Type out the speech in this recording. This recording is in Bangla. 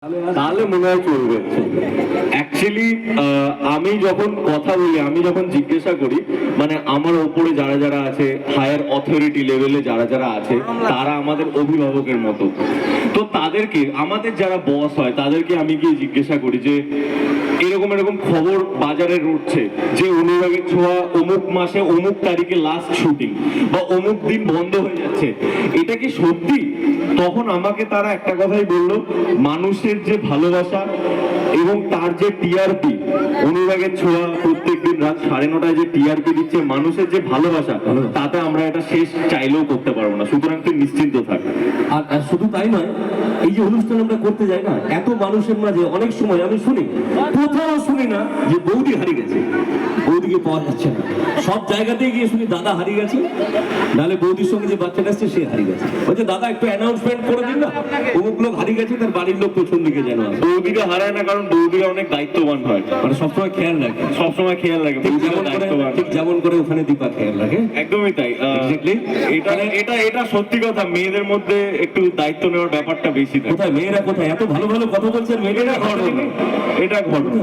তাহলে মনে হয় চলবে। অ্যাকচুয়ালি আমি যখন কথা বলি, আমি যখন জিজ্ঞাসা করি, মানে আমার ওপরে যারা যারা আছে, হায়ার অথরিটি লেভেলে যারা যারা আছে, তারা আমাদের অভিভাবকের মতো। তো তাদেরকে, আমাদের যারা বস হয় তাদেরকে আমি গিয়ে জিজ্ঞাসা করি যে এরকম এরকম খবর বাজারে উঠছে যে অনুরাগের ছোঁয়া অমুক মাসে অমুক তারিখে লাস্ট শুটিং বা অমুক দিন বন্ধ হয়ে যাচ্ছে, এটা কি সত্যি? তখন আমাকে তারা একটা কথাই বললো, মানুষের যে ভালোবাসা এবং তার যে টিআরপি, অনুরাগের ছোঁয়া প্রত্যেকদিন রাত 9:30 যে টিআরপি দিচ্ছে, মানুষের যে ভালোবাসা, তাতে আমরা এটা শেষ চাইলেও করতে পারবো না। সুতরাং তুই নিশ্চিন্ত থাক। আর শুধু তাই নয়, এই যে অনুষ্ঠান আমরা করতে যাই না, এত মানুষের মাঝে অনেক সময় আমি শুনি, কোথাও শুনি না যে বৌদি হারিয়ে গেছে, বৌদিকে পাওয়া যাচ্ছে না। সব জায়গাতেই গিয়ে শুনি দাদা হারিয়ে গেছে, নাহলে বৌদির সঙ্গে যে বাচ্চাটা আসছে সে হারিয়ে গেছে। বলছে দাদা একটু অ্যানাউন্সমেন্ট করে দিন না, অমুক লোক হারিয়ে গেছে, তার বাড়ির লোক পেছন দিকে যেন আসে। বৌদিকে হারায় না, কারণ বৌদিরা অনেক দায়িত্ববান হয়, মানে সবসময় খেয়াল রাখে, সবসময় খেয়াল রাখে। ঠিক যেমন করে ওখানে দীপা খেয়াল রাখে। একদমই তাই। এটা এটা এটা সত্যি কথা, মেয়েদের মধ্যে একটু দায়িত্ব নেওয়ার ব্যাপারটা বেশি থাকে। কোথায় মেয়েরা, কোথায় এত ভালো ভালো কথা বলছেন মেয়েরা, এটা ঘটনা।